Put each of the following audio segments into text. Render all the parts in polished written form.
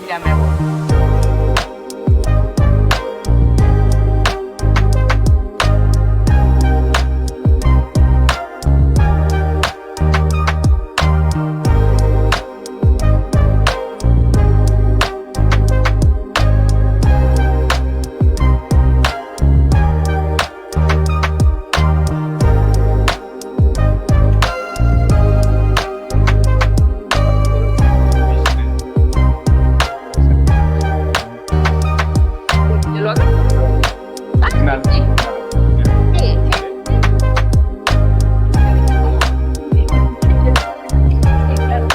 Ya me voy. ¿Yo lo hago? Nada, Sí, nada. Ya. sí, sí. Sí, claro.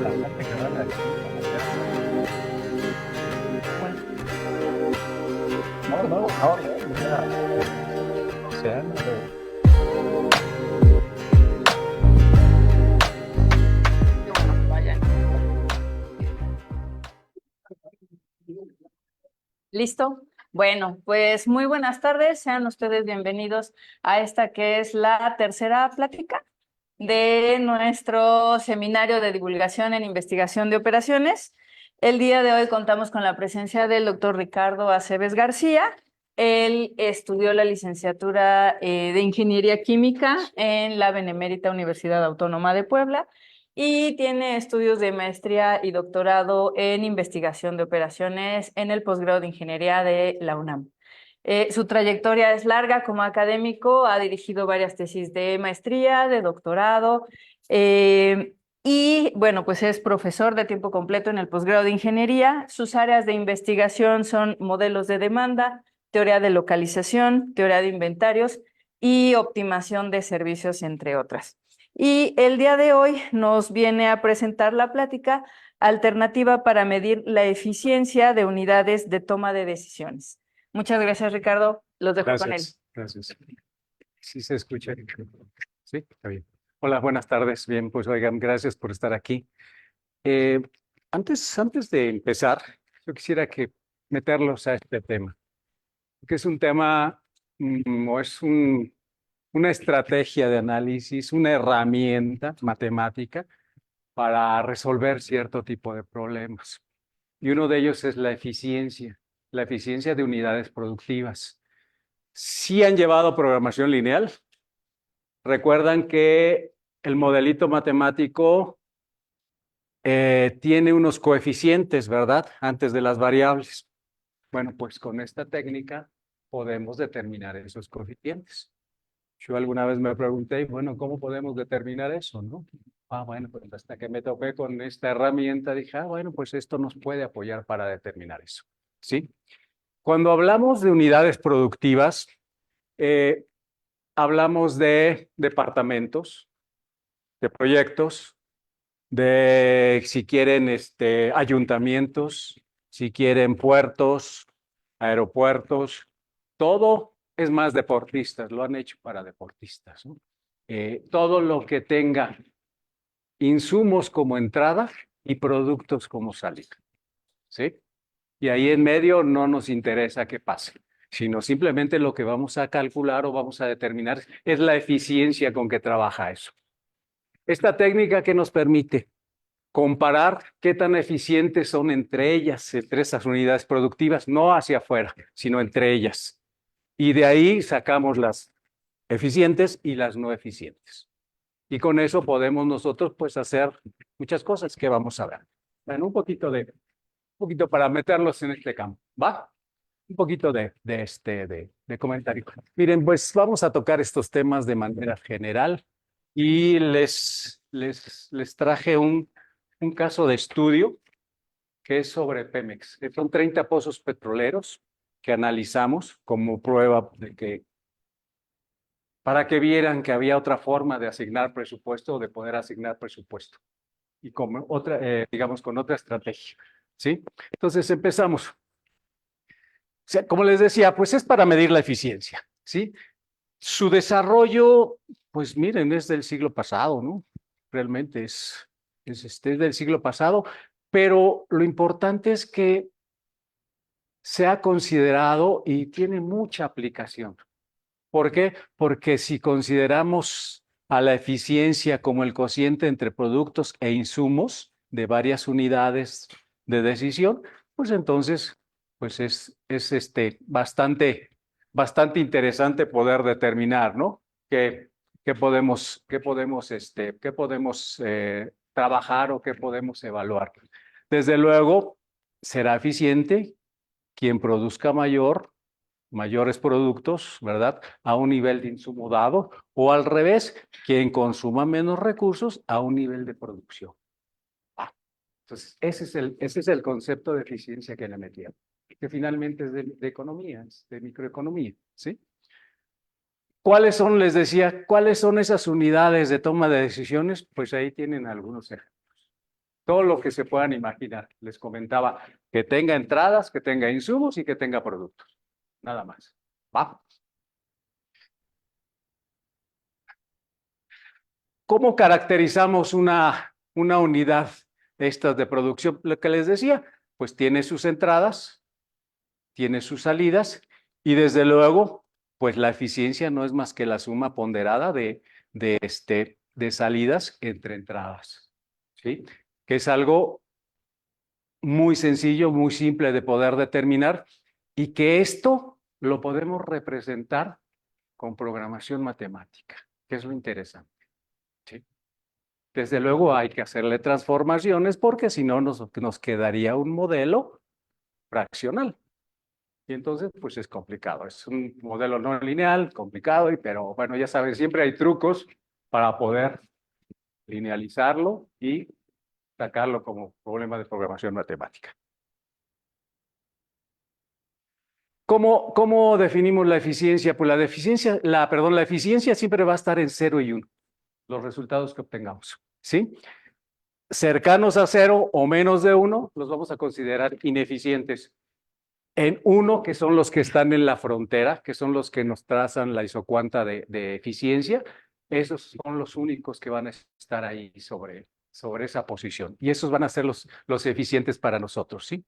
La plática van a decir para hacerlo. Bueno, No, no, no, no, mira, o sea, no, qué bueno que vayan. ¿Listo? Bueno, pues muy buenas tardes, sean ustedes bienvenidos a esta que es la tercera plática de nuestro seminario de divulgación en investigación de operaciones. El día de hoy contamos con la presencia del doctor Ricardo Aceves García. Él estudió la licenciatura de Ingeniería Química en la Benemérita Universidad Autónoma de Puebla y tiene estudios de maestría y doctorado en investigación de operaciones en el posgrado de Ingeniería de la UNAM. Su trayectoria es larga como académico, ha dirigido varias tesis de maestría, de doctorado, y bueno, pues es profesor de tiempo completo en el posgrado de ingeniería. Sus áreas de investigación son modelos de demanda, teoría de localización, teoría de inventarios y optimización de servicios, entre otras. Y el día de hoy nos viene a presentar la plática alternativa para medir la eficiencia de unidades de toma de decisiones. Muchas gracias, Ricardo. Los dejo con él. gracias, gracias. Sí se escucha. Sí, está bien. Hola, buenas tardes. Bien, pues oigan, gracias por estar aquí. Eh, antes de empezar, yo quisiera que meterlos a este tema, que es un tema o es una estrategia de análisis, una herramienta matemática para resolver cierto tipo de problemas. Y uno de ellos es la eficiencia de unidades productivas. Si han llevado programación lineal, recuerdan que el modelito matemático tiene unos coeficientes, ¿verdad? Antes de las variables. Bueno, pues con esta técnica podemos determinar esos coeficientes. Yo alguna vez me pregunté, bueno, ¿cómo podemos determinar eso, no? Bueno, pues hasta que me topé con esta herramienta, dije, bueno, pues esto nos puede apoyar para determinar eso, ¿sí? Cuando hablamos de unidades productivas, eh, hablamos de departamentos, de proyectos, de, si quieren, ayuntamientos, si quieren, puertos, aeropuertos, todo es más deportistas, lo han hecho para deportistas, ¿no? Todo lo que tenga insumos como entrada y productos como salida, ¿sí? Y ahí en medio no nos interesa qué pase, sino simplemente lo que vamos a calcular o vamos a determinar es la eficiencia con que trabaja eso. Esta técnica que nos permite comparar qué tan eficientes son entre ellas, entre esas unidades productivas, no hacia afuera, sino entre ellas. Y de ahí sacamos las eficientes y las no eficientes. Y con eso podemos nosotros pues hacer muchas cosas que vamos a ver. Bueno, un poquito para meterlos en este campo, ¿va? Un poquito de comentario. Miren, pues vamos a tocar estos temas de manera general y les traje un caso de estudio que es sobre Pemex. Son 30 pozos petroleros que analizamos como prueba de que para que vieran que había otra forma de asignar presupuesto o de poder asignar presupuesto y como otra, digamos, con otra estrategia, ¿sí? Entonces empezamos. O sea, como les decía, pues es para medir la eficiencia, ¿sí? Su desarrollo, pues miren, es del siglo pasado, ¿no? Realmente es del siglo pasado, pero lo importante es que se ha considerado y tiene mucha aplicación. ¿Por qué? Porque si consideramos a la eficiencia como el cociente entre productos e insumos de varias unidades de decisión, pues entonces pues es bastante interesante poder determinar, ¿no? Qué podemos trabajar o qué podemos evaluar. Desde luego, será eficiente quien produzca mayores productos, ¿verdad? A un nivel de insumo dado, o al revés, quien consuma menos recursos a un nivel de producción. Entonces, ese es el concepto de eficiencia que le metieron, que finalmente es de economía, es de microeconomía, ¿sí? ¿Cuáles son, les decía, cuáles son esas unidades de toma de decisiones? Pues ahí tienen algunos ejemplos. Todo lo que se puedan imaginar. Les comentaba que tenga entradas, que tenga insumos y que tenga productos. Nada más. ¿Va? ¿Cómo caracterizamos una unidad estas de producción? Lo que les decía, pues tiene sus entradas, tiene sus salidas y desde luego, pues la eficiencia no es más que la suma ponderada de salidas entre entradas, ¿sí? Que es algo muy sencillo, muy simple de poder determinar y que esto lo podemos representar con programación matemática, que es lo interesante, ¿sí? Desde luego hay que hacerle transformaciones porque si no nos quedaría un modelo fraccional. Y entonces, pues es complicado. Es un modelo no lineal, complicado, pero bueno, ya saben, siempre hay trucos para poder linealizarlo y sacarlo como problema de programación matemática. ¿Cómo definimos la eficiencia? Pues la eficiencia siempre va a estar en 0 y 1, los resultados que obtengamos, ¿sí? Cercanos a 0 o menos de 1, los vamos a considerar ineficientes. En 1, que son los que están en la frontera, que son los que nos trazan la isocuanta de eficiencia, esos son los únicos que van a estar ahí sobre esa posición. Y esos van a ser los eficientes para nosotros, ¿sí?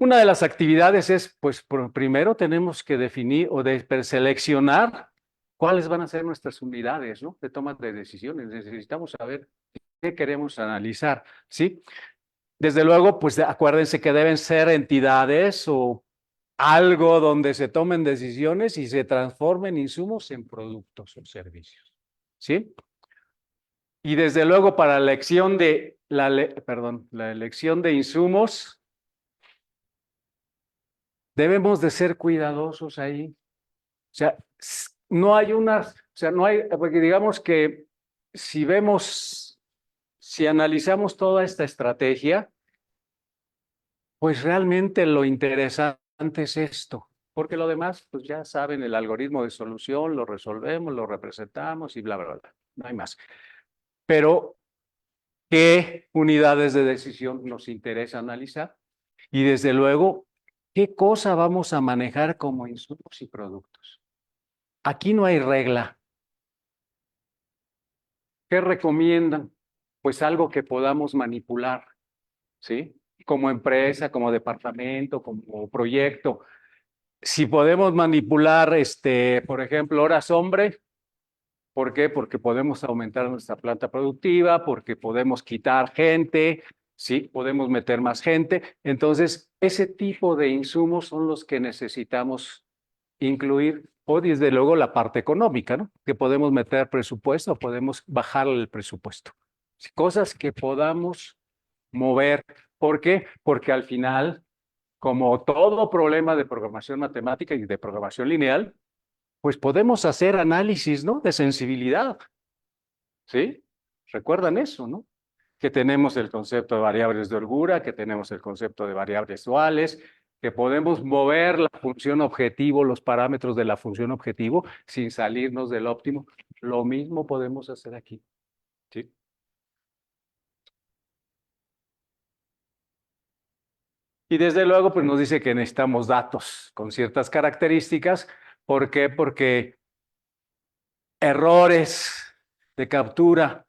Una de las actividades es, pues, primero tenemos que definir o seleccionar cuáles van a ser nuestras unidades, ¿no? De toma de decisiones. Necesitamos saber qué queremos analizar, ¿sí? Desde luego, pues acuérdense que deben ser entidades o algo donde se tomen decisiones y se transformen insumos en productos o servicios, ¿sí? Y desde luego para la elección la elección de insumos, debemos de ser cuidadosos ahí. O sea, no hay porque digamos que si analizamos toda esta estrategia, pues realmente lo interesante es esto, porque lo demás, pues ya saben, el algoritmo de solución, lo resolvemos, lo representamos y bla, bla, bla. No hay más. Pero, ¿qué unidades de decisión nos interesa analizar? Y desde luego, ¿qué cosa vamos a manejar como insumos y productos? Aquí no hay regla. ¿Qué recomiendan? Pues algo que podamos manipular, ¿sí? Como empresa, como departamento, como proyecto. Si podemos manipular, por ejemplo, horas hombre, ¿por qué? Porque podemos aumentar nuestra planta productiva, porque podemos quitar gente, ¿sí? Podemos meter más gente. Entonces, ese tipo de insumos son los que necesitamos incluir, o desde luego la parte económica, ¿no? Que podemos meter presupuesto o podemos bajar el presupuesto. Cosas que podamos mover. ¿Por qué? Porque al final, como todo problema de programación matemática y de programación lineal, pues podemos hacer análisis, ¿no? De sensibilidad, ¿sí? ¿Recuerdan eso, no? Que tenemos el concepto de variables de holgura, que tenemos el concepto de variables duales, que podemos mover la función objetivo, los parámetros de la función objetivo sin salirnos del óptimo. Lo mismo podemos hacer aquí, ¿sí? Y desde luego, pues nos dice que necesitamos datos con ciertas características. ¿Por qué? Porque errores de captura,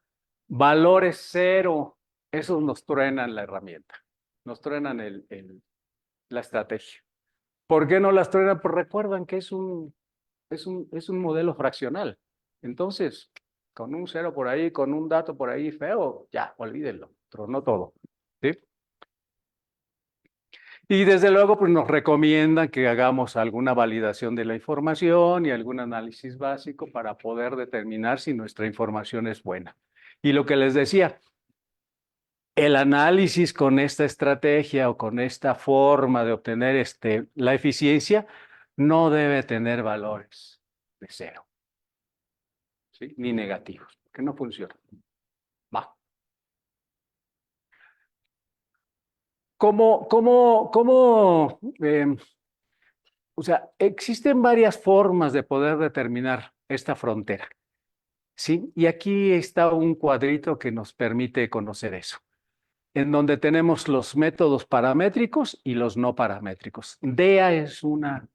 valores 0, esos nos truenan la herramienta, nos truenan la estrategia. ¿Por qué no las truenan? Pues recuerdan que es un modelo fraccional. Entonces, con un cero por ahí, con un dato por ahí feo, ya, olvídenlo, tronó todo, ¿sí? Y desde luego, pues nos recomiendan que hagamos alguna validación de la información y algún análisis básico para poder determinar si nuestra información es buena. Y lo que les decía, el análisis con esta estrategia o con esta forma de obtener la eficiencia no debe tener valores de cero, ¿sí? Ni negativos, que no funciona. Va. O sea, existen varias formas de poder determinar esta frontera, ¿sí? Y aquí está un cuadrito que nos permite conocer eso, en donde tenemos los métodos paramétricos y los no paramétricos. DEA es una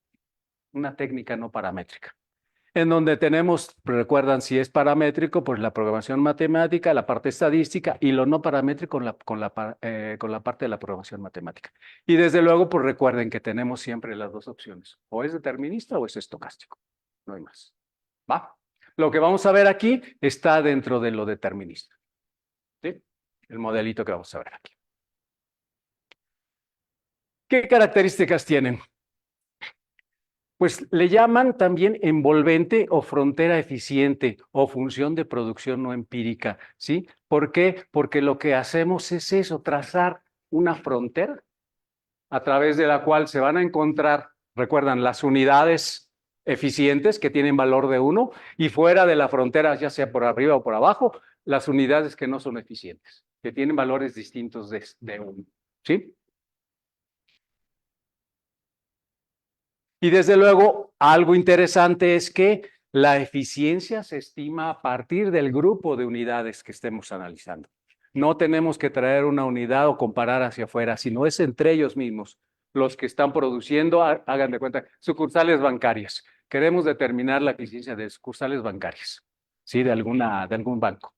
técnica no paramétrica, en donde tenemos, recuerdan, si es paramétrico, pues la programación matemática, la parte estadística, y lo no paramétrico con la parte de la programación matemática. Y desde luego, pues recuerden que tenemos siempre las dos opciones, o es determinista o es estocástico, no hay más. ¿Va? Lo que vamos a ver aquí está dentro de lo determinista, ¿sí? El modelito que vamos a ver aquí. ¿Qué características tienen? Pues le llaman también envolvente o frontera eficiente o función de producción no empírica, ¿sí? ¿Por qué? Porque lo que hacemos es eso, trazar una frontera a través de la cual se van a encontrar, recuerdan, las unidades eficientes que tienen valor de 1 y fuera de la frontera, ya sea por arriba o por abajo, las unidades que no son eficientes, que tienen valores distintos de 1, ¿sí? Y desde luego, algo interesante es que la eficiencia se estima a partir del grupo de unidades que estemos analizando. No tenemos que traer una unidad o comparar hacia afuera, sino es entre ellos mismos los que están produciendo, hagan de cuenta, sucursales bancarias. Queremos determinar la eficiencia de sucursales bancarias, ¿sí? De algún banco.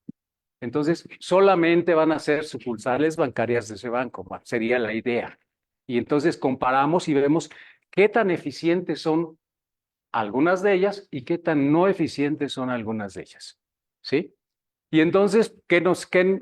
Entonces, solamente van a ser sucursales bancarias de ese banco, sería la idea. Y entonces comparamos y vemos qué tan eficientes son algunas de ellas y qué tan no eficientes son algunas de ellas, ¿sí? Y entonces,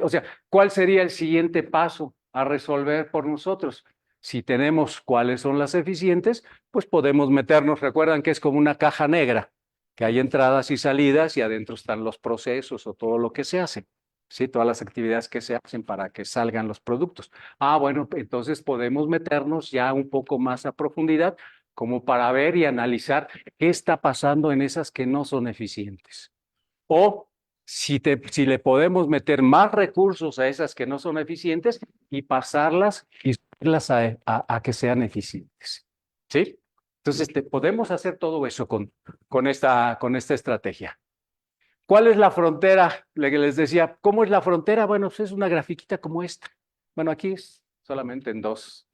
o sea, ¿cuál sería el siguiente paso a resolver por nosotros? Si tenemos cuáles son las eficientes, pues podemos meternos, recuerdan que es como una caja negra, que hay entradas y salidas y adentro están los procesos o todo lo que se hace, ¿sí? Todas las actividades que se hacen para que salgan los productos. Ah, bueno, entonces podemos meternos ya un poco más a profundidad como para ver y analizar qué está pasando en esas que no son eficientes. O si le podemos meter más recursos a esas que no son eficientes y pasarlas y subirlas a que sean eficientes. ¿Sí? Entonces, podemos hacer todo eso con esta estrategia. ¿Cuál es la frontera? Les decía, ¿cómo es la frontera? Bueno, pues es una grafiquita como esta. Bueno, aquí es solamente en 2D,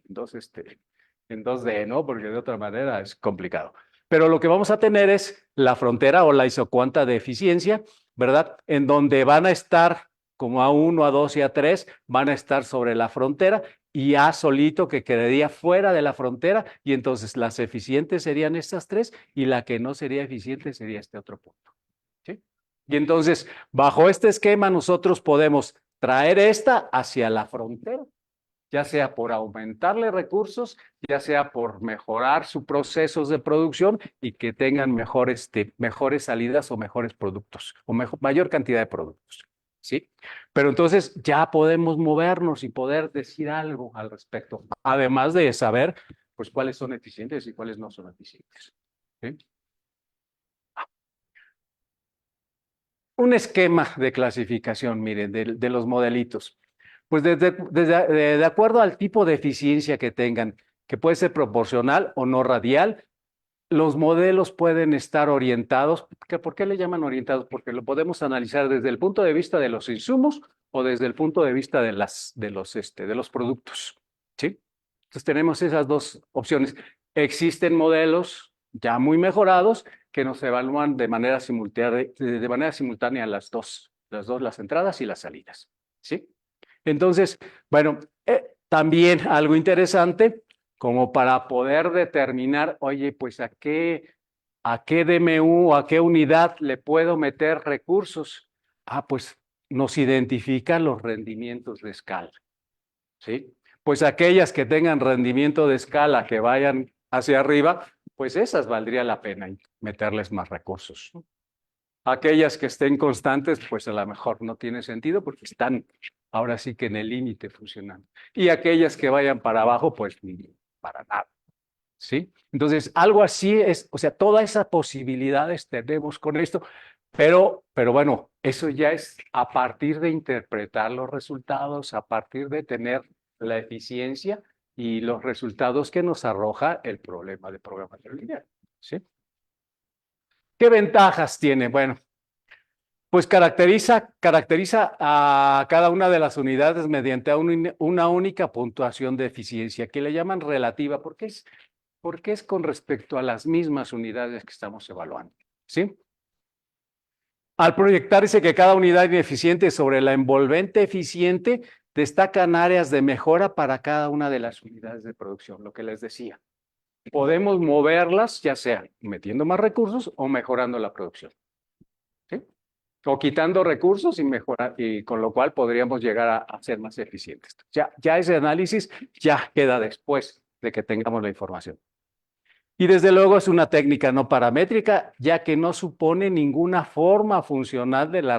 ¿no? Porque de otra manera es complicado. Pero lo que vamos a tener es la frontera o la isocuanta de eficiencia, ¿verdad? En donde van a estar como A1, A2 y A3, van a estar sobre la frontera y A solito que quedaría fuera de la frontera y entonces las eficientes serían estas tres y la que no sería eficiente sería este otro punto. ¿Sí? Y entonces, bajo este esquema, nosotros podemos traer esta hacia la frontera, ya sea por aumentarle recursos, ya sea por mejorar sus procesos de producción y que tengan mejores salidas o mejores productos, o mayor cantidad de productos. ¿Sí? Pero entonces ya podemos movernos y poder decir algo al respecto, además de saber pues cuáles son eficientes y cuáles no son eficientes. ¿Sí? Un esquema de clasificación, miren, de los modelitos. Pues de acuerdo al tipo de eficiencia que tengan, que puede ser proporcional o no radial, los modelos pueden estar orientados. ¿Por qué le llaman orientados? Porque lo podemos analizar desde el punto de vista de los insumos o desde el punto de vista de los productos. ¿Sí? Entonces tenemos esas dos opciones. Existen modelos ya muy mejorados que nos evalúan de manera simultánea las entradas y las salidas. ¿Sí? Entonces, bueno, también algo interesante como para poder determinar, oye, pues ¿A qué DMU o a qué unidad le puedo meter recursos? Ah, pues nos identifica los rendimientos de escala, ¿sí? Pues aquellas que tengan rendimiento de escala que vayan hacia arriba, pues esas valdría la pena meterles más recursos. Aquellas que estén constantes, pues a lo mejor no tiene sentido porque están ahora sí que en el límite funcionando. Y aquellas que vayan para abajo, pues para nada. ¿Sí? Entonces, algo así es, o sea, todas esas posibilidades tenemos con esto, pero bueno, eso ya es a partir de interpretar los resultados, a partir de tener la eficiencia y los resultados que nos arroja el problema de programación lineal. ¿Sí? ¿Qué ventajas tiene? Bueno, pues caracteriza a cada una de las unidades mediante una única puntuación de eficiencia, que le llaman relativa, porque es con respecto a las mismas unidades que estamos evaluando, ¿sí? Al proyectarse que cada unidad ineficiente sobre la envolvente eficiente, destacan áreas de mejora para cada una de las unidades de producción, lo que les decía. Podemos moverlas, ya sea metiendo más recursos o mejorando la producción, ¿sí? O quitando recursos y con lo cual podríamos llegar a ser más eficientes. Ya ese análisis ya queda después de que tengamos la información. Y desde luego es una técnica no paramétrica, ya que no supone ninguna forma funcional de la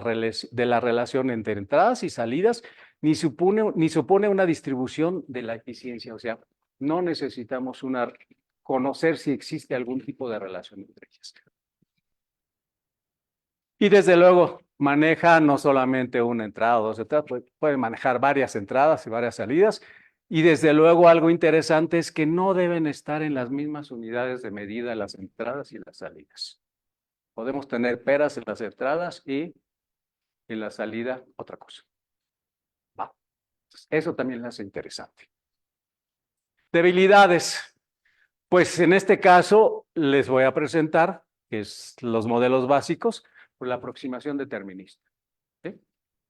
relación entre entradas y salidas, ni supone una distribución de la eficiencia. O sea, no necesitamos conocer si existe algún tipo de relación entre ellas. Y desde luego maneja no solamente una entrada o dos entradas, puede manejar varias entradas y varias salidas. Y desde luego algo interesante es que no deben estar en las mismas unidades de medida las entradas y las salidas. Podemos tener peras en las entradas y en la salida otra cosa. Va. Entonces, eso también lo hace interesante. Debilidades. Pues en este caso les voy a presentar, que es los modelos básicos, por la aproximación determinista. ¿Sí?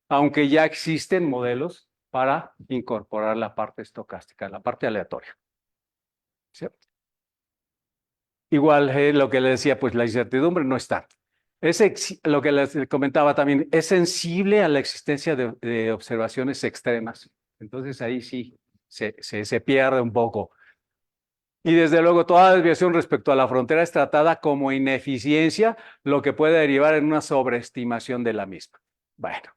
Aunque ya existen modelos para incorporar la parte estocástica, la parte aleatoria. ¿Sí? Igual lo que le decía, pues la incertidumbre no está. Lo que les comentaba también, es sensible a la existencia de observaciones extremas. Entonces ahí sí se pierde un poco. Y desde luego toda desviación respecto a la frontera es tratada como ineficiencia, lo que puede derivar en una sobreestimación de la misma. Bueno.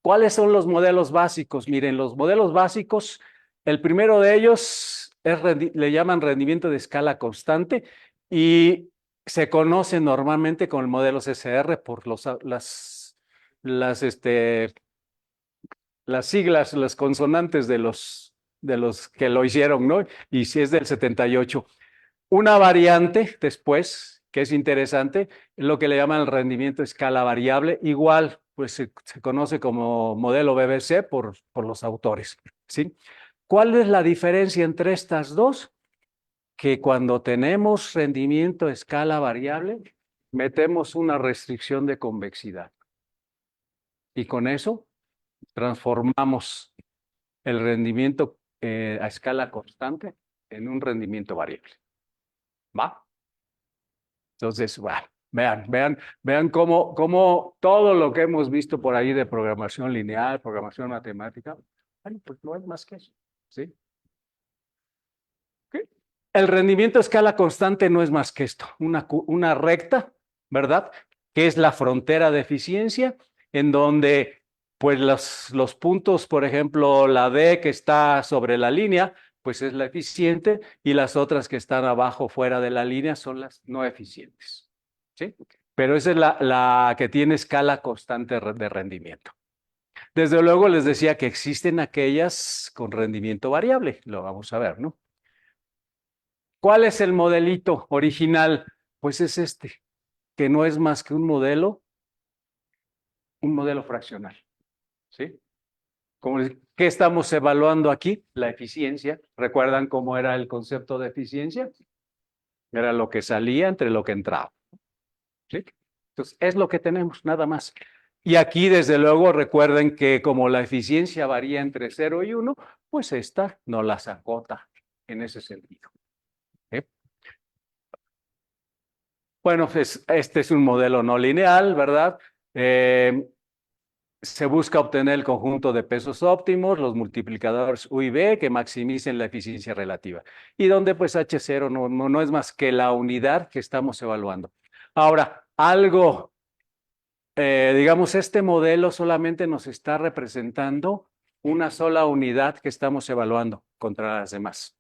¿Cuáles son los modelos básicos? Miren, los modelos básicos, el primero de ellos le llaman rendimiento de escala constante y se conoce normalmente con el modelo CCR por las siglas, las consonantes de los que lo hicieron, ¿no? Y si es del 78. Una variante después, que es interesante, es lo que le llaman el rendimiento de escala variable. Igual, pues se conoce como modelo BBC por los autores, ¿sí? ¿Cuál es la diferencia entre estas dos? Que cuando tenemos rendimiento de escala variable, metemos una restricción de convexidad. Y con eso transformamos el rendimiento a escala constante en un rendimiento variable. ¿Va? Entonces, bueno, vean cómo todo lo que hemos visto por ahí de programación lineal, programación matemática, bueno, pues no es más que eso, ¿sí? ¿Okay? El rendimiento a escala constante no es más que esto, una recta, ¿verdad? Que es la frontera de eficiencia, en donde, pues, los puntos, por ejemplo, la D que está sobre la línea, pues es la eficiente, y las otras que están abajo, fuera de la línea, son las no eficientes. ¿Sí? Pero esa es la que tiene escala constante de rendimiento. Desde luego les decía que existen aquellas con rendimiento variable, lo vamos a ver, ¿no? ¿Cuál es el modelito original? Pues es este, que no es más que un modelo fraccional, ¿sí? ¿Qué estamos evaluando aquí? La eficiencia. ¿Recuerdan cómo era el concepto de eficiencia? Era lo que salía entre lo que entraba. ¿Sí? Entonces, es lo que tenemos, nada más. Y aquí, desde luego, recuerden que como la eficiencia varía entre 0 y 1, pues esta no las acota en ese sentido. ¿Sí? Bueno, pues este es un modelo no lineal, ¿verdad? Se busca obtener el conjunto de pesos óptimos, los multiplicadores U y B que maximicen la eficiencia relativa. Y donde pues H0 no es más que la unidad que estamos evaluando. Ahora, digamos, este modelo solamente nos está representando una sola unidad que estamos evaluando contra las demás.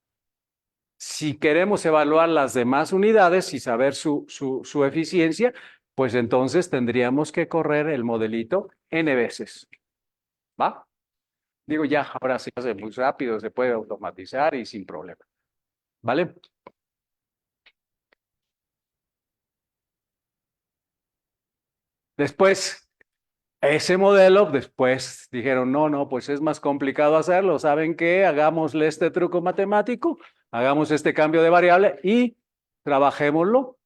Si queremos evaluar las demás unidades y saber su eficiencia, pues entonces tendríamos que correr el modelito n veces. ¿Va? Digo, ya, ahora se hace muy rápido, se puede automatizar y sin problema. ¿Vale? Después, ese modelo, después dijeron, no, pues es más complicado hacerlo. ¿Saben qué? Hagámosle este truco matemático, hagamos este cambio de variable y trabajémoslo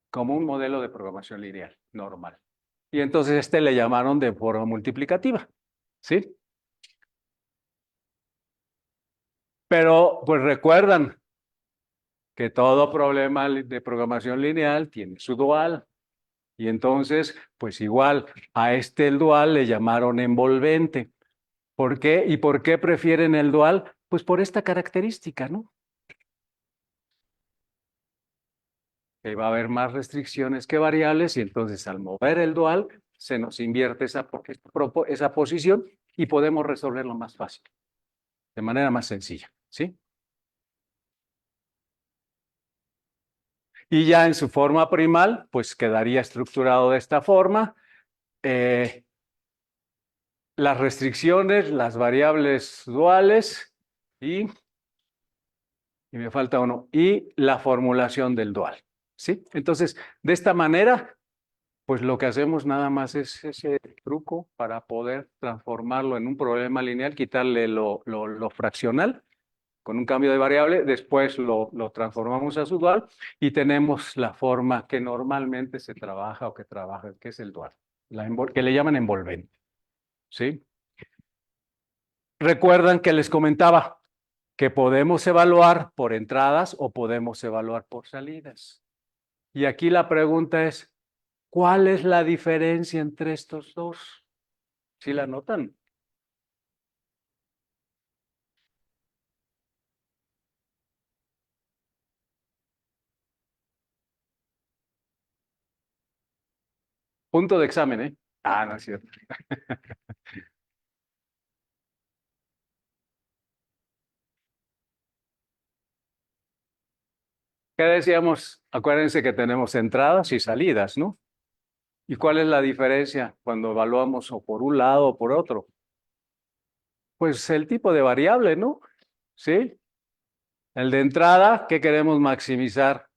como un modelo de programación lineal normal. Y entonces este le llamaron de forma multiplicativa. ¿Sí? Pero pues recuerdan que todo problema de programación lineal tiene su dual. Y entonces, pues igual, a este el dual le llamaron envolvente. ¿Por qué? ¿Y por qué prefieren el dual? Pues por esta característica, ¿no? Que va a haber más restricciones que variables y entonces al mover el dual se nos invierte esa posición y podemos resolverlo más fácil, de manera más sencilla, ¿sí? Y ya en su forma primal, pues quedaría estructurado de esta forma. Las restricciones, las variables duales y me falta uno, y la formulación del dual, ¿sí? Entonces, de esta manera, pues lo que hacemos nada más es ese truco para poder transformarlo en un problema lineal, quitarle lo fraccional con un cambio de variable, después lo transformamos a su dual y tenemos la forma que normalmente se trabaja o que trabaja, que es el dual, que le llaman envolvente, ¿sí? Recuerdan que les comentaba que podemos evaluar por entradas o podemos evaluar por salidas. Y aquí la pregunta es, ¿cuál es la diferencia entre estos dos? ¿Sí la notan? Punto de examen, ¿eh? Ah, no es cierto. ¿Qué decíamos? Acuérdense que tenemos entradas y salidas, ¿no? ¿Y cuál es la diferencia cuando evaluamos o por un lado o por otro? Pues el tipo de variable, ¿no? ¿Sí? El de entrada, ¿qué queremos maximizar?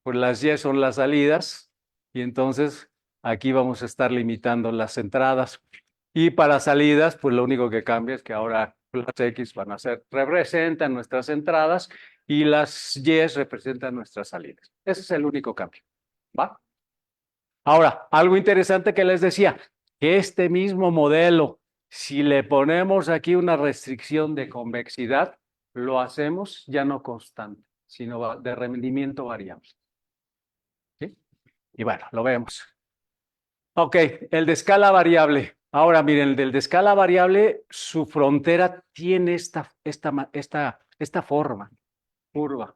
Pues las Y son las salidas y entonces aquí vamos a estar limitando las entradas. Y para salidas, pues lo único que cambia es que ahora las X van a ser, representan nuestras entradas y las Y representan nuestras salidas. Ese es el único cambio. ¿Va? Ahora, algo interesante que les decía, que este mismo modelo, si le ponemos aquí una restricción de convexidad, lo hacemos ya no constante, sino de rendimiento variable. ¿Sí? Y bueno, lo vemos. Ok, el de escala variable. Ahora, miren, el del de escala variable, su frontera tiene esta forma, curva,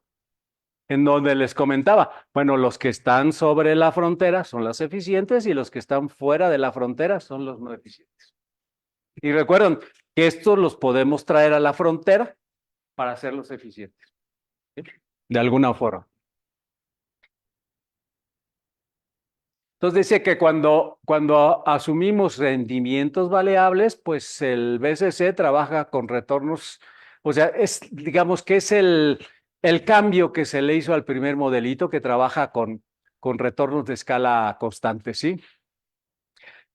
en donde les comentaba, bueno, los que están sobre la frontera son las eficientes y los que están fuera de la frontera son los no eficientes. Y recuerden que estos los podemos traer a la frontera para hacerlos eficientes, ¿sí? De alguna forma. Entonces dice que cuando asumimos rendimientos variables, pues el BCC trabaja con retornos, o sea, digamos que es el cambio que se le hizo al primer modelito que trabaja con retornos de escala constante, ¿sí?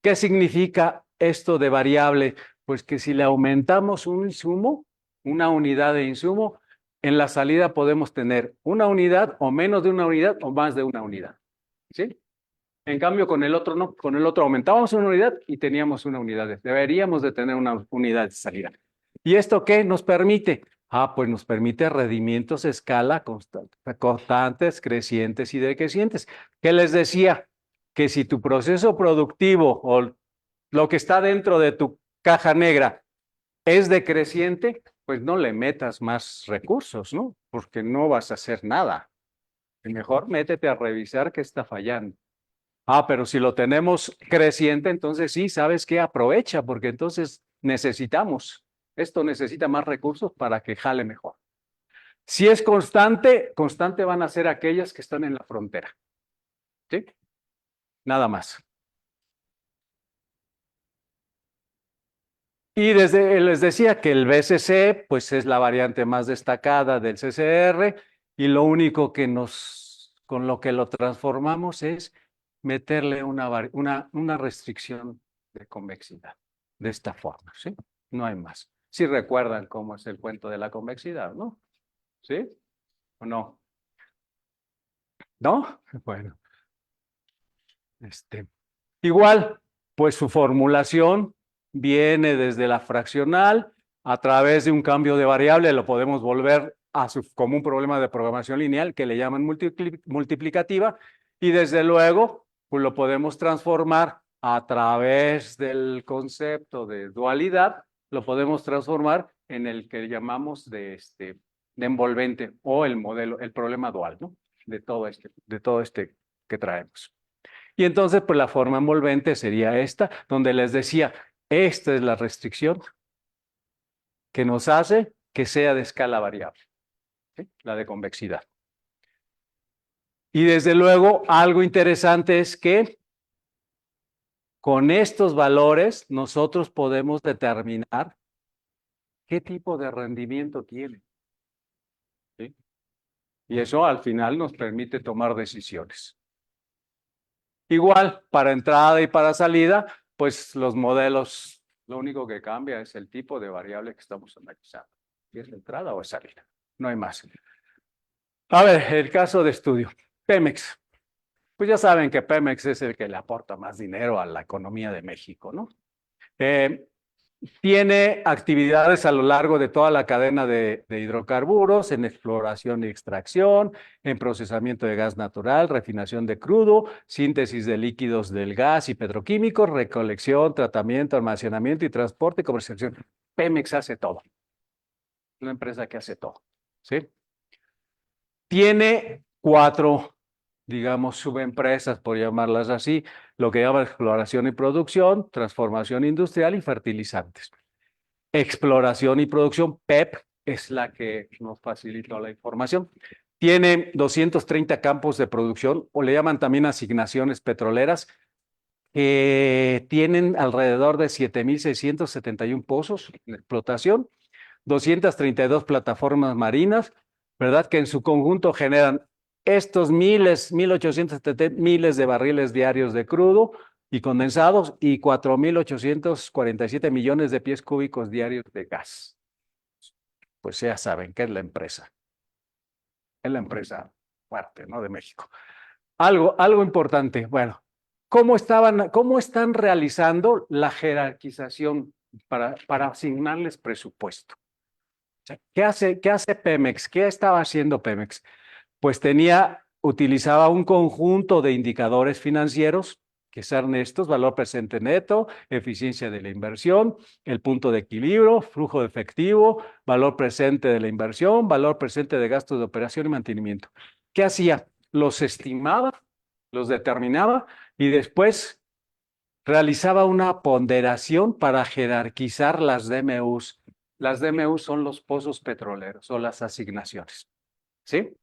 ¿Qué significa esto de variable? Pues que si le aumentamos un insumo, una unidad de insumo, en la salida podemos tener una unidad o menos de una unidad o más de una unidad, ¿sí? En cambio, con el otro no, con el otro aumentábamos una unidad y teníamos una unidad. Deberíamos de tener una unidad de salida. ¿Y esto qué nos permite? Pues nos permite rendimientos a escala constantes, crecientes y decrecientes. ¿Qué les decía? Que si tu proceso productivo o lo que está dentro de tu caja negra es decreciente, pues no le metas más recursos, ¿no? Porque no vas a hacer nada. Mejor métete a revisar qué está fallando. Pero si lo tenemos creciente, entonces sí, ¿sabes qué? Aprovecha, porque entonces esto necesita más recursos para que jale mejor. Si es constante, constante van a ser aquellas que están en la frontera. ¿Sí? Nada más. Y les decía que el BCC, pues es la variante más destacada del CCR, y lo único que con lo que lo transformamos es meterle una restricción de convexidad, de esta forma, ¿sí? No hay más. Si recuerdan cómo es el cuento de la convexidad, ¿no? ¿Sí? ¿O no? ¿No? Bueno, igual, pues su formulación viene desde la fraccional, a través de un cambio de variable lo podemos volver como un problema de programación lineal que le llaman multiplicativa, y desde luego pues lo podemos transformar a través del concepto de dualidad, lo podemos transformar en el que llamamos de envolvente, o el problema dual, ¿no? De todo este que traemos. Y entonces, pues la forma envolvente sería esta, donde les decía, esta es la restricción que nos hace que sea de escala variable, ¿sí? La de convexidad. Y desde luego, algo interesante es que con estos valores nosotros podemos determinar qué tipo de rendimiento tiene, ¿sí? Y eso al final nos permite tomar decisiones. Igual, para entrada y para salida, pues los modelos, lo único que cambia es el tipo de variable que estamos analizando. Si es entrada o es salida. No hay más. A ver, el caso de estudio. Pemex. Pues ya saben que Pemex es el que le aporta más dinero a la economía de México, ¿no? Tiene actividades a lo largo de toda la cadena de hidrocarburos, en exploración y extracción, en procesamiento de gas natural, refinación de crudo, síntesis de líquidos del gas y petroquímicos, recolección, tratamiento, almacenamiento y transporte y comercialización. Pemex hace todo. Es una empresa que hace todo, ¿sí? Tiene 4, digamos, subempresas, por llamarlas así, lo que llama exploración y producción, transformación industrial y fertilizantes. Exploración y producción, PEP, es la que nos facilitó la información. Tiene 230 campos de producción, o le llaman también asignaciones petroleras, que tienen alrededor de 7,671 pozos en explotación, 232 plataformas marinas, ¿verdad? Que en su conjunto generan estos 1,870 miles de barriles diarios de crudo y condensados y 4,847 millones de pies cúbicos diarios de gas. Pues ya saben que es la empresa. Es la empresa fuerte, ¿no? De México. Algo importante, bueno, ¿cómo están realizando la jerarquización para asignarles presupuesto? ¿Qué hace Pemex? ¿Qué estaba haciendo Pemex? Pues utilizaba un conjunto de indicadores financieros, que son estos: valor presente neto, eficiencia de la inversión, el punto de equilibrio, flujo de efectivo, valor presente de la inversión, valor presente de gastos de operación y mantenimiento. ¿Qué hacía? Los estimaba, los determinaba y después realizaba una ponderación para jerarquizar las DMUs. Las DMUs son los pozos petroleros o las asignaciones, ¿sí?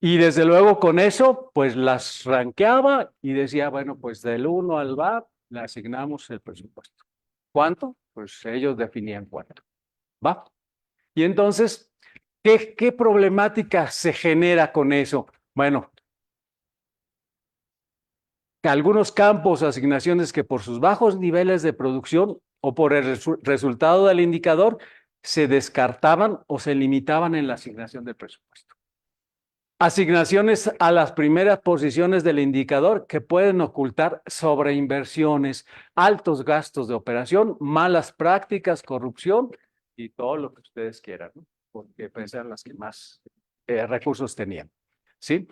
Y desde luego con eso, pues las ranqueaba y decía, bueno, pues del 1 al VAP le asignamos el presupuesto. ¿Cuánto? Pues ellos definían cuánto. ¿Va? Y entonces, ¿qué problemática se genera con eso? Bueno, algunos campos, asignaciones que por sus bajos niveles de producción o por el resultado del indicador se descartaban o se limitaban en la asignación del presupuesto. Asignaciones a las primeras posiciones del indicador que pueden ocultar sobreinversiones, altos gastos de operación, malas prácticas, corrupción y todo lo que ustedes quieran, ¿no? Porque pues, eran las que más recursos tenían, ¿sí?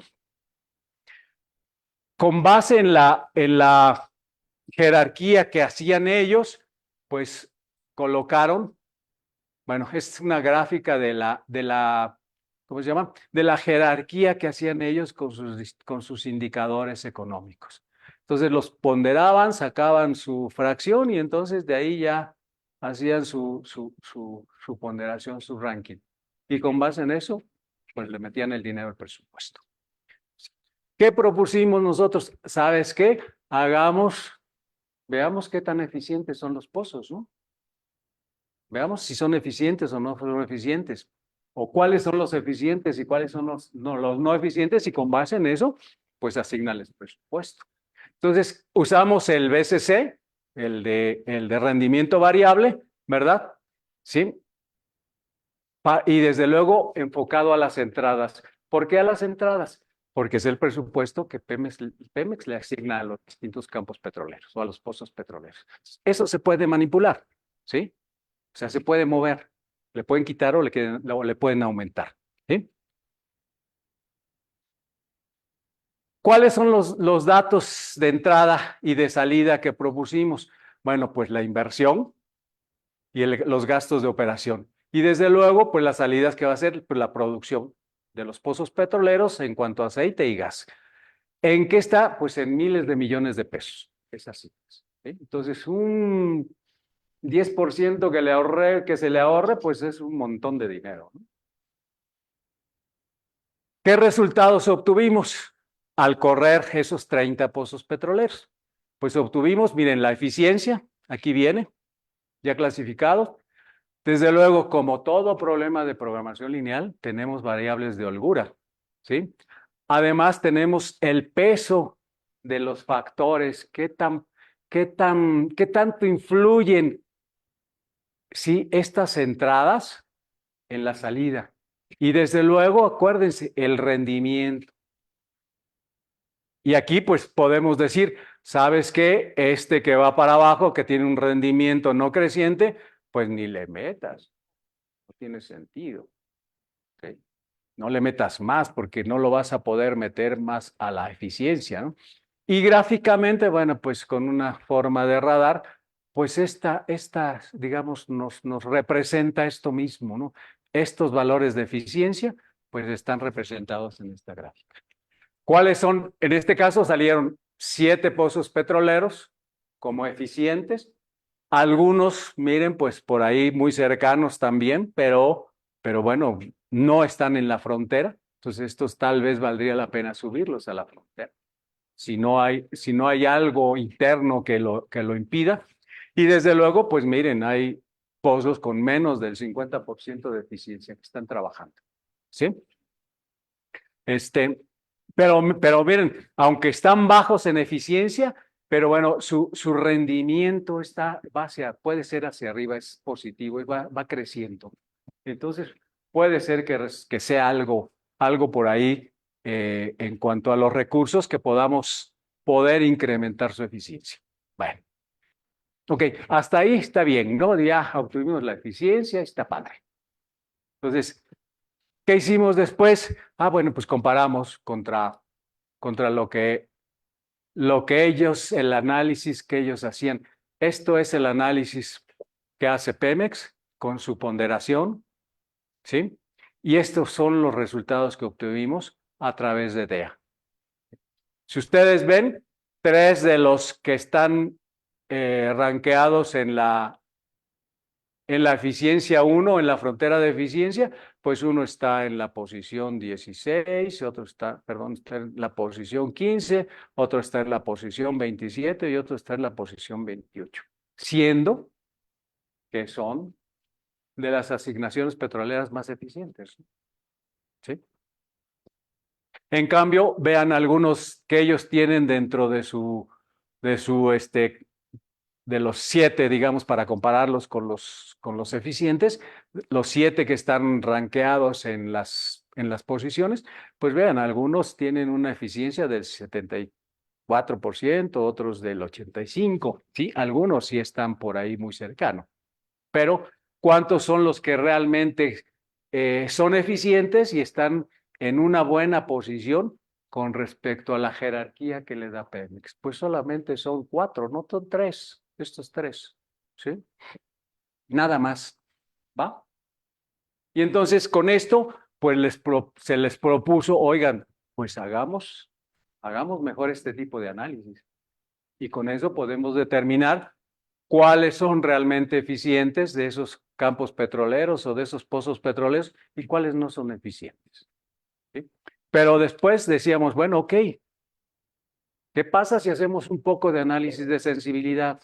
Con base en la jerarquía que hacían ellos, pues colocaron, bueno, es una gráfica de la, ¿cómo se llama? De la jerarquía que hacían ellos con sus indicadores económicos. Entonces los ponderaban, sacaban su fracción y entonces de ahí ya hacían su ponderación, su ranking. Y con base en eso, pues le metían el dinero al presupuesto. ¿Qué propusimos nosotros? ¿Sabes qué? Veamos qué tan eficientes son los pozos, ¿no? Veamos si son eficientes o no son eficientes. O cuáles son los eficientes y cuáles son los no eficientes. Y con base en eso, pues asignales presupuesto. Entonces, usamos el BCC, el de rendimiento variable, ¿verdad? ¿Sí? Y desde luego enfocado a las entradas. ¿Por qué a las entradas? Porque es el presupuesto que Pemex le asigna a los distintos campos petroleros o a los pozos petroleros. Eso se puede manipular, ¿sí? O sea, se puede mover. Le pueden quitar o le pueden aumentar, ¿sí? ¿Cuáles son los datos de entrada y de salida que propusimos? Bueno, pues la inversión y los gastos de operación. Y desde luego, pues las salidas que va a ser pues, la producción de los pozos petroleros en cuanto a aceite y gas. ¿En qué está? Pues en miles de millones de pesos. Es así. ¿Sí? Entonces, un 10% que se le ahorre, pues es un montón de dinero, ¿no? ¿Qué resultados obtuvimos al correr esos 30 pozos petroleros? Pues obtuvimos, miren, la eficiencia, aquí viene, ya clasificado. Desde luego, como todo problema de programación lineal, tenemos variables de holgura, ¿sí? Además, tenemos el peso de los factores, qué tanto influyen, ¿sí? Estas entradas en la salida. Y desde luego, acuérdense, el rendimiento. Y aquí pues podemos decir, ¿sabes qué? Este que va para abajo, que tiene un rendimiento no creciente, pues ni le metas. No tiene sentido. ¿Okay? No le metas más porque no lo vas a poder meter más a la eficiencia, ¿no? Y gráficamente, bueno, pues con una forma de radar, pues esta digamos, nos representa esto mismo, ¿no? Estos valores de eficiencia, pues están representados en esta gráfica. ¿Cuáles son? En este caso salieron 7 pozos petroleros como eficientes. Algunos, miren, pues por ahí muy cercanos también, pero bueno, no están en la frontera. Entonces estos tal vez valdría la pena subirlos a la frontera. Si no hay algo interno que lo impida. Y desde luego, pues miren, hay pozos con menos del 50% de eficiencia que están trabajando. ¿Sí? Pero miren, aunque están bajos en eficiencia, pero bueno, su rendimiento puede ser hacia arriba, es positivo y va creciendo. Entonces, puede ser que sea algo por ahí en cuanto a los recursos que poder incrementar su eficiencia. Bueno, ok, hasta ahí está bien, ¿no? Ya obtuvimos la eficiencia, está padre. Entonces, ¿qué hicimos después? Bueno, pues comparamos contra el análisis que ellos hacían. Esto es el análisis que hace Pemex con su ponderación, ¿sí? Y estos son los resultados que obtuvimos a través de DEA. Si ustedes ven, 3 de los que están rankeados en la eficiencia 1, en la frontera de eficiencia, pues uno está en la posición 16, otro está en la posición 15, otro está en la posición 27 y otro está en la posición 28, siendo que son de las asignaciones petroleras más eficientes, ¿sí? En cambio, vean algunos que ellos tienen dentro de de los 7, digamos, para compararlos con los eficientes, los 7 que están rankeados en las posiciones, pues vean, algunos tienen una eficiencia del 74%, otros del 85%, ¿sí? Algunos sí están por ahí muy cercanos, pero cuántos son los que realmente son eficientes y están en una buena posición con respecto a la jerarquía que le da Pemex. Pues solamente son 4, no son 3, estos 3, ¿sí? Nada más, ¿va? Y entonces con esto, pues se les propuso, oigan, pues hagamos mejor este tipo de análisis. Y con eso podemos determinar cuáles son realmente eficientes de esos campos petroleros o de esos pozos petroleros y cuáles no son eficientes. ¿Sí? Pero después decíamos, bueno, ok, ¿qué pasa si hacemos un poco de análisis de sensibilidad?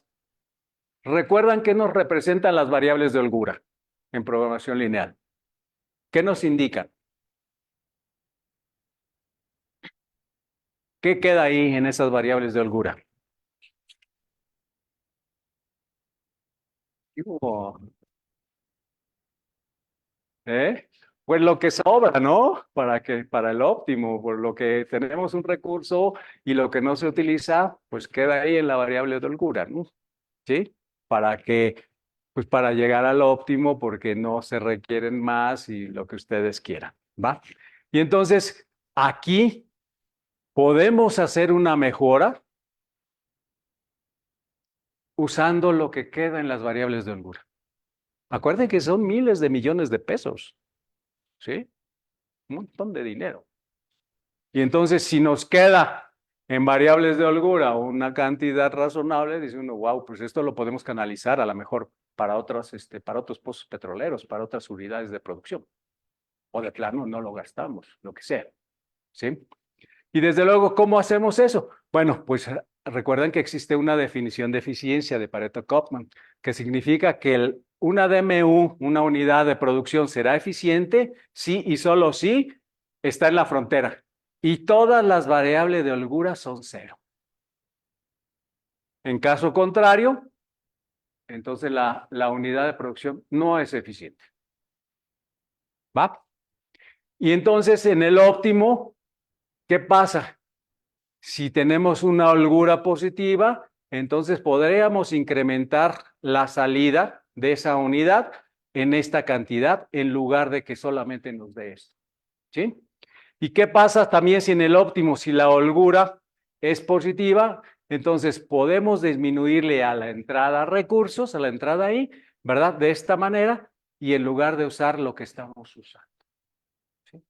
¿Recuerdan qué nos representan las variables de holgura en programación lineal? ¿Qué nos indican? ¿Qué queda ahí en esas variables de holgura? Oh, ¿eh? Pues lo que sobra, ¿no? Para el óptimo, por lo que tenemos un recurso y lo que no se utiliza, pues queda ahí en la variable de holgura, ¿no? ¿Sí? Para que, pues para llegar al óptimo, porque no se requieren más y lo que ustedes quieran, ¿va? Y entonces, aquí podemos hacer una mejora usando lo que queda en las variables de holgura. Acuérdense que son miles de millones de pesos, ¿sí? Un montón de dinero. Y entonces, si nos queda en variables de holgura una cantidad razonable, dice uno, wow, pues esto lo podemos canalizar a lo mejor para para otros pozos petroleros, para otras unidades de producción. O de plano no lo gastamos, lo que sea. ¿Sí? Y desde luego, ¿cómo hacemos eso? Bueno, pues recuerden que existe una definición de eficiencia de Pareto-Kopman, que significa que una DMU, una unidad de producción, será eficiente si y solo si está en la frontera. Y todas las variables de holgura son 0. En caso contrario, entonces la unidad de producción no es eficiente. ¿Va? Y entonces en el óptimo, ¿qué pasa? Si tenemos una holgura positiva, entonces podríamos incrementar la salida de esa unidad en esta cantidad en lugar de que solamente nos dé esto. ¿Sí? ¿Y qué pasa también si en el óptimo, si la holgura es positiva, entonces podemos disminuirle a la entrada recursos, a la entrada ahí, ¿verdad? De esta manera y en lugar de usar lo que estamos usando. ¿Sí?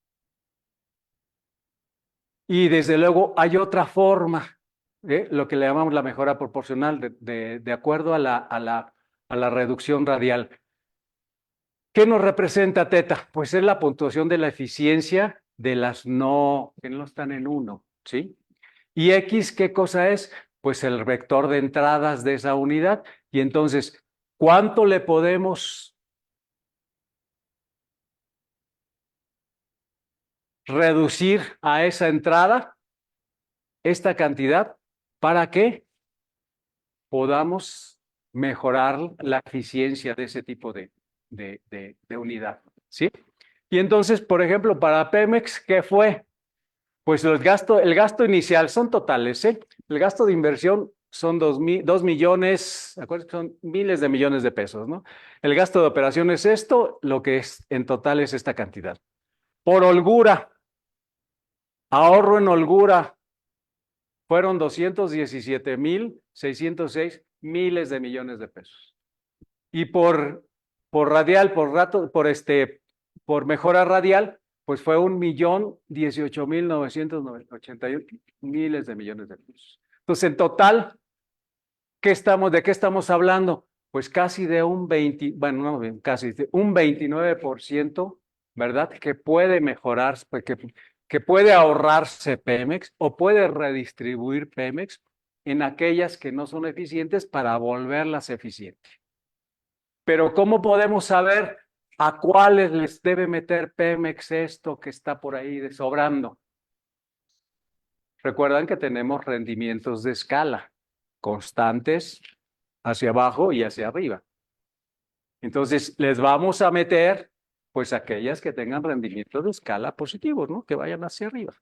Y desde luego hay otra forma, lo que le llamamos la mejora proporcional de acuerdo a la reducción radial. ¿Qué nos representa teta? Pues es la puntuación de la eficiencia de las que no están en 1, ¿sí? Y X, ¿qué cosa es? Pues el vector de entradas de esa unidad. Y entonces, ¿cuánto le podemos reducir a esa entrada? Esta cantidad, ¿para qué? Podamos mejorar la eficiencia de ese tipo de unidad, ¿sí? Y entonces, por ejemplo, para Pemex, ¿qué fue? Pues el gasto inicial son totales, ¿eh? El gasto de inversión son 2 millones, acuérdense que son miles de millones de pesos, ¿no? El gasto de operación es esto, lo que es en total es esta cantidad. Por holgura, ahorro en holgura, fueron 217,606 miles de millones de pesos. Y por radial, por mejora radial, pues fue 1,018,981 miles de millones de pesos. Entonces, en total, ¿de qué estamos hablando? Pues casi de un 20, bueno, no, casi de un 29%, ¿verdad? Que puede mejorarse, que puede ahorrarse Pemex o puede redistribuir Pemex en aquellas que no son eficientes para volverlas eficientes. Pero ¿cómo podemos saber a cuáles les debe meter Pemex esto que está por ahí de sobrando? Recuerdan que tenemos rendimientos de escala constantes hacia abajo y hacia arriba. Entonces, les vamos a meter pues aquellas que tengan rendimientos de escala positivos, ¿no? Que vayan hacia arriba,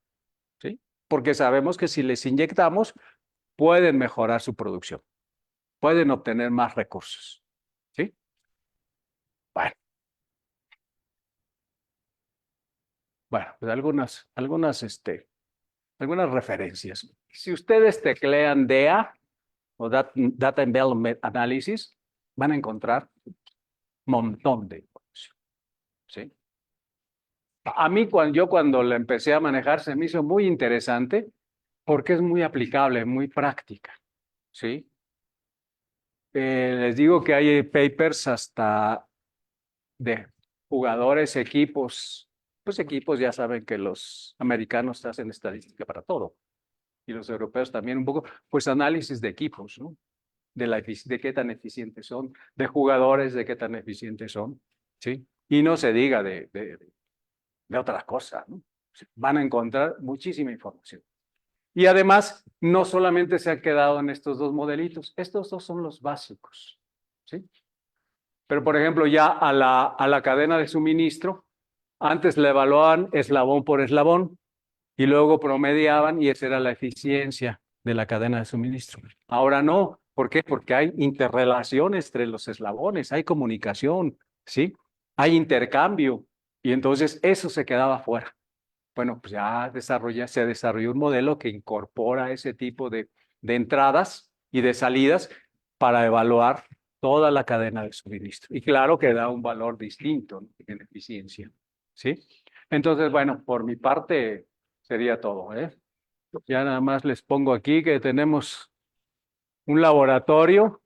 ¿sí? Porque sabemos que si les inyectamos, pueden mejorar su producción, pueden obtener más recursos, ¿sí? Bueno, pues algunas referencias. Si ustedes teclean DEA o Data Envelopment Analysis, van a encontrar un montón de información, ¿sí? A mí, cuando la empecé a manejar, se me hizo muy interesante porque es muy aplicable, muy práctica, ¿sí? Les digo que hay papers hasta de jugadores, equipos. Pues equipos, ya saben que los americanos hacen estadística para todo y los europeos también un poco, pues análisis de equipos, ¿no? De qué tan eficientes son, de jugadores, de qué tan eficientes son, ¿sí? Y no se diga de otras cosas, ¿no? Van a encontrar muchísima información. Y además, no solamente se ha quedado en estos dos modelitos, estos dos son los básicos, ¿sí? Pero, por ejemplo, ya a la cadena de suministro, antes la evaluaban eslabón por eslabón y luego promediaban y esa era la eficiencia de la cadena de suministro. Ahora no. ¿Por qué? Porque hay interrelación entre los eslabones, hay comunicación, ¿sí? Hay intercambio y entonces eso se quedaba fuera. Bueno, pues ya se desarrolló un modelo que incorpora ese tipo de entradas y de salidas para evaluar toda la cadena de suministro. Y claro que da un valor distinto, ¿no?, en eficiencia, ¿sí? Entonces, bueno, por mi parte sería todo, ¿eh? Ya nada más les pongo aquí que tenemos un laboratorio.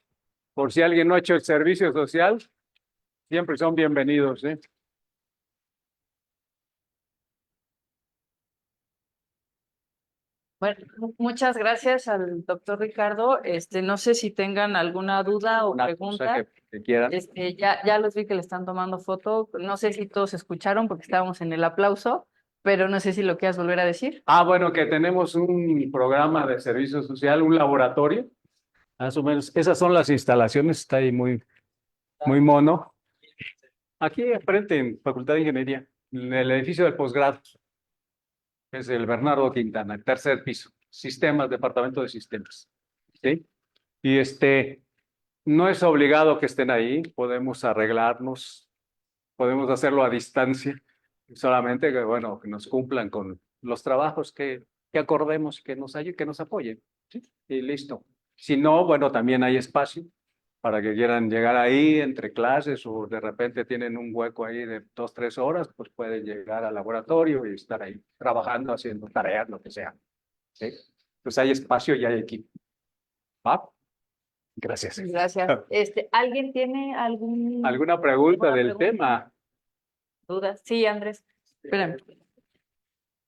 Por si alguien no ha hecho el servicio social, siempre son bienvenidos, ¿eh? Bueno, muchas gracias al doctor Ricardo. No sé si tengan alguna duda o Una cosa pregunta. que quieran. Ya los vi que le están tomando foto. No sé si todos escucharon porque estábamos en el aplauso, pero no sé si lo quieras volver a decir. Bueno, que tenemos un programa de servicio social, un laboratorio. Más o menos, esas son las instalaciones, está ahí muy mono. Aquí enfrente, en Facultad de Ingeniería, en el edificio del posgrado, es el Bernardo Quintana, el tercer piso, sistemas, departamento de sistemas. ¿Sí? Y no es obligado que estén ahí, podemos arreglarnos, podemos hacerlo a distancia, solamente que, bueno, que nos cumplan con los trabajos que acordemos, que nos apoyen, ¿sí? Y listo. Si no, bueno, también hay espacio para que quieran llegar ahí entre clases o de repente tienen un hueco ahí de 2, 3 horas, pues pueden llegar al laboratorio y estar ahí trabajando, haciendo tareas, lo que sea, ¿sí? Pues hay espacio y hay equipo. ¿Va? Gracias. Gracias. ¿Alguien tiene ¿Alguna pregunta del tema? duda? Sí, Andrés. Espérame.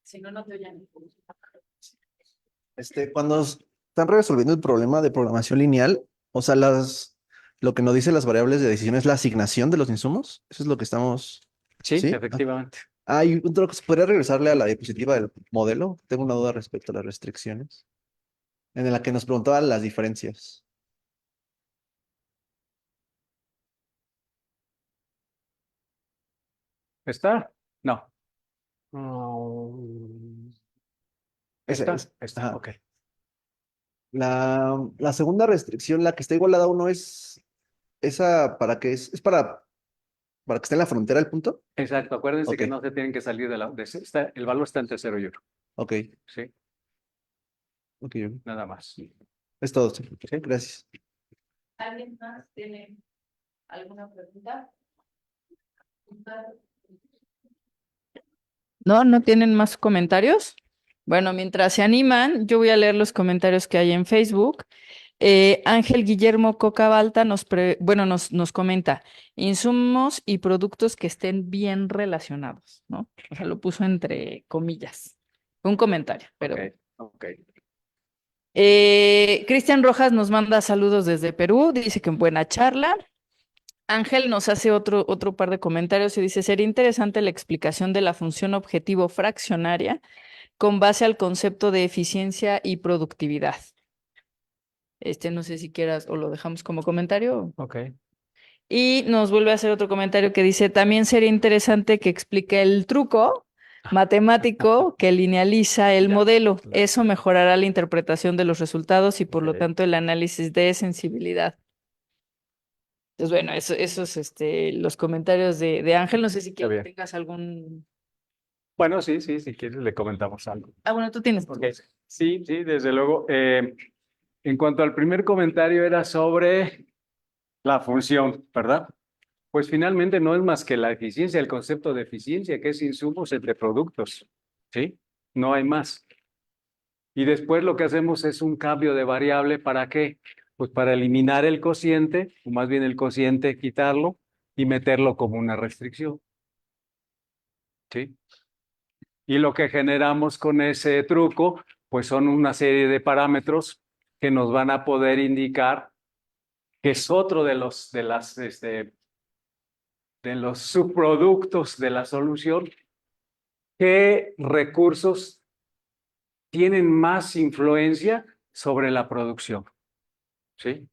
Si no, no te oyen. Cuando están resolviendo el problema de programación lineal, o sea, lo que nos dice las variables de decisión es la asignación de los insumos. Eso es lo que estamos. Sí, ¿Sí? efectivamente. Y otra cosa, ¿podría regresarle a la diapositiva del modelo? Tengo una duda respecto a las restricciones, en la que nos preguntaban las diferencias. ¿Está? No. Esa ¿Está? es. Está, Ajá. ok. La segunda restricción, la que está igualada a 1, es esa para que es para que esté en la frontera el punto. Exacto, acuérdense Ok, que no se tienen que salir el valor está entre 0 y 1. ok, Sí, ok. nada más. Es todo. Sí. Sí. Gracias. ¿Alguien más tiene alguna pregunta? ¿No? ¿No tienen más comentarios? Bueno, mientras se animan, yo voy a leer los comentarios que hay en Facebook. Ángel Guillermo Cocabalta nos comenta insumos y productos que estén bien relacionados, ¿no? O sea, lo puso entre comillas. Un comentario, pero. Ok. Cristian Rojas nos manda saludos desde Perú, dice que buena charla. Ángel nos hace otro par de comentarios y dice, sería interesante la explicación de la función objetivo fraccionaria con base al concepto de eficiencia y productividad. No sé si quieras o lo dejamos como comentario. Ok. Y nos vuelve a hacer otro comentario que dice, también sería interesante que explique el truco matemático que linealiza el Ya, modelo. claro. Eso mejorará la interpretación de los resultados y por lo Ok. tanto el análisis de sensibilidad. Entonces, bueno, esos los comentarios de Ángel. No sé si Está bien. tengas algún. Bueno, sí, sí, si quieres le comentamos algo. Ah, bueno, tú tienes. Ok. Sí, sí, desde luego. En cuanto al primer comentario era sobre la función, ¿verdad? Pues finalmente no es más que la eficiencia, el concepto de eficiencia, que es insumos entre productos, ¿sí? No hay más. Y después lo que hacemos es un cambio de variable, ¿para qué? Pues para eliminar el cociente, o más bien el cociente quitarlo y meterlo como una restricción, ¿sí? Y lo que generamos con ese truco, pues son una serie de parámetros que nos van a poder indicar que es otro de los subproductos de la solución, qué recursos tienen más influencia sobre la producción, ¿sí?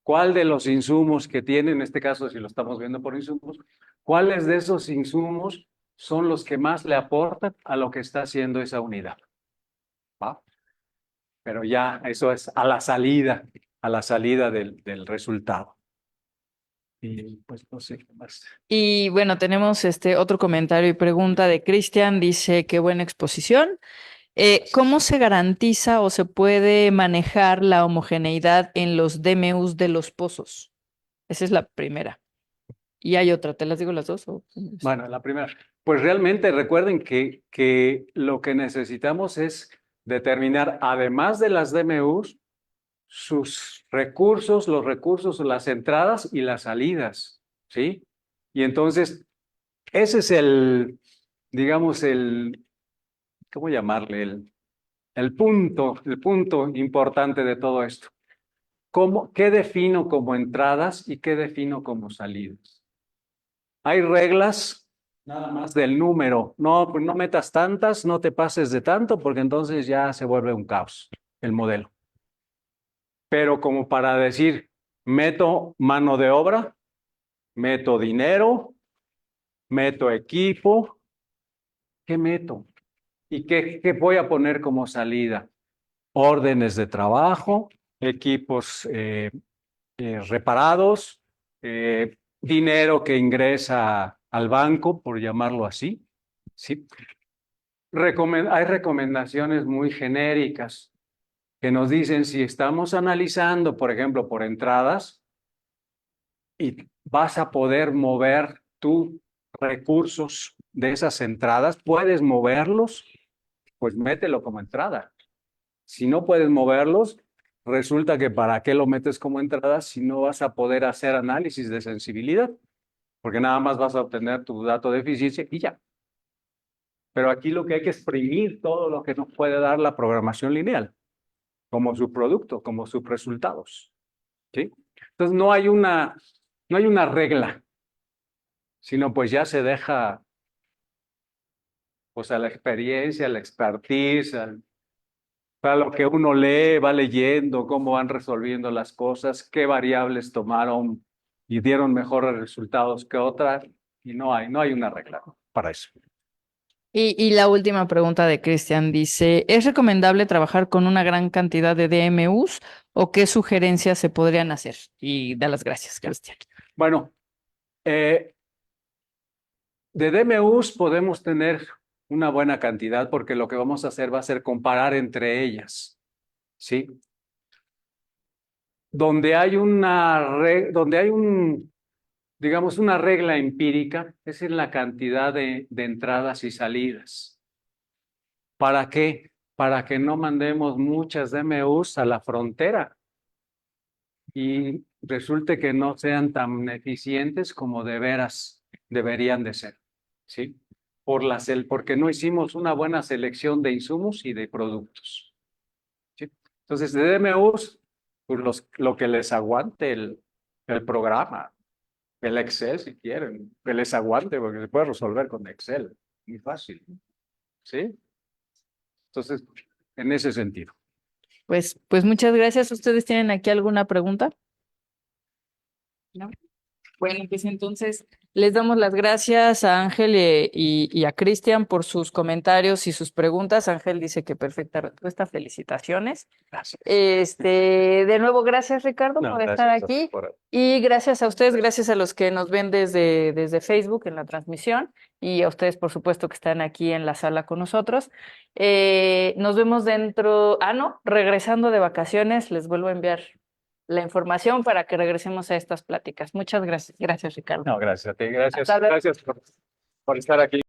¿Cuál de los insumos que tiene, en este caso si lo estamos viendo por insumos, cuáles de esos insumos son los que más le aportan a lo que está haciendo esa unidad? ¿Va? Pero ya eso es a la salida del resultado. Y pues no sé qué más. Y bueno, tenemos otro comentario y pregunta de Cristian. Dice, qué buena exposición. ¿Cómo se garantiza o se puede manejar la homogeneidad en los DMUs de los pozos? Esa es la primera. Y hay otra, ¿te las digo las dos? Bueno, la primera, pues realmente recuerden que lo que necesitamos es determinar, además de las DMUs, sus recursos, los recursos, las entradas y las salidas, ¿sí? Y entonces, ese es digamos, ¿cómo llamarle? El punto importante de todo esto. ¿Qué defino como entradas y qué defino como salidas? Hay reglas nada más del número. No, pues no metas tantas, no te pases de tanto, porque entonces ya se vuelve un caos el modelo. Pero como para decir, meto mano de obra, meto dinero, meto equipo, ¿qué meto? ¿Y qué voy a poner como salida? Órdenes de trabajo, equipos reparados, dinero que ingresa al banco, por llamarlo así, ¿sí? Hay recomendaciones muy genéricas que nos dicen si estamos analizando, por ejemplo, por entradas, y vas a poder mover tus recursos de esas entradas, puedes moverlos, pues mételo como entrada. Si no puedes moverlos, resulta que para qué lo metes como entrada si no vas a poder hacer análisis de sensibilidad, porque nada más vas a obtener tu dato de eficiencia y ya. Pero aquí lo que hay que exprimir todo lo que nos puede dar la programación lineal, como subproducto, como subresultados, ¿sí? Entonces no hay una regla, sino pues ya se deja pues a la experiencia, a la expertise, a lo que uno lee, va leyendo, cómo van resolviendo las cosas, qué variables tomaron y dieron mejores resultados que otras, y no hay una regla para eso. Y la última pregunta de Cristian dice, ¿es recomendable trabajar con una gran cantidad de DMUs o qué sugerencias se podrían hacer? Y da las gracias, Cristian. Bueno, de DMUs podemos tener una buena cantidad porque lo que vamos a hacer va a ser comparar entre ellas, ¿sí? Donde hay digamos, una regla empírica, es en la cantidad de entradas y salidas. ¿Para qué? Para que no mandemos muchas DMUs a la frontera y resulte que no sean tan eficientes como de veras deberían de ser, ¿sí? Porque no hicimos una buena selección de insumos y de productos, ¿sí? Entonces, de DMUs, pues lo que les aguante el programa, el Excel si quieren, que les aguante porque se puede resolver con Excel, muy fácil, ¿sí? Entonces, en ese sentido. Pues muchas gracias. ¿Ustedes tienen aquí alguna pregunta? ¿No? Bueno, pues entonces Les damos las gracias a Ángel y a Cristian por sus comentarios y sus preguntas. Ángel dice que perfecta respuesta. Felicitaciones. Gracias. De nuevo, gracias Ricardo No, por gracias estar a aquí por- y gracias a ustedes, gracias a los que nos ven desde Facebook en la transmisión y a ustedes, por supuesto, que están aquí en la sala con nosotros. Nos vemos regresando de vacaciones, les vuelvo a enviar la información para que regresemos a estas pláticas. Muchas gracias. Gracias, Ricardo. No, gracias a ti, gracias, Hasta luego. gracias por estar aquí.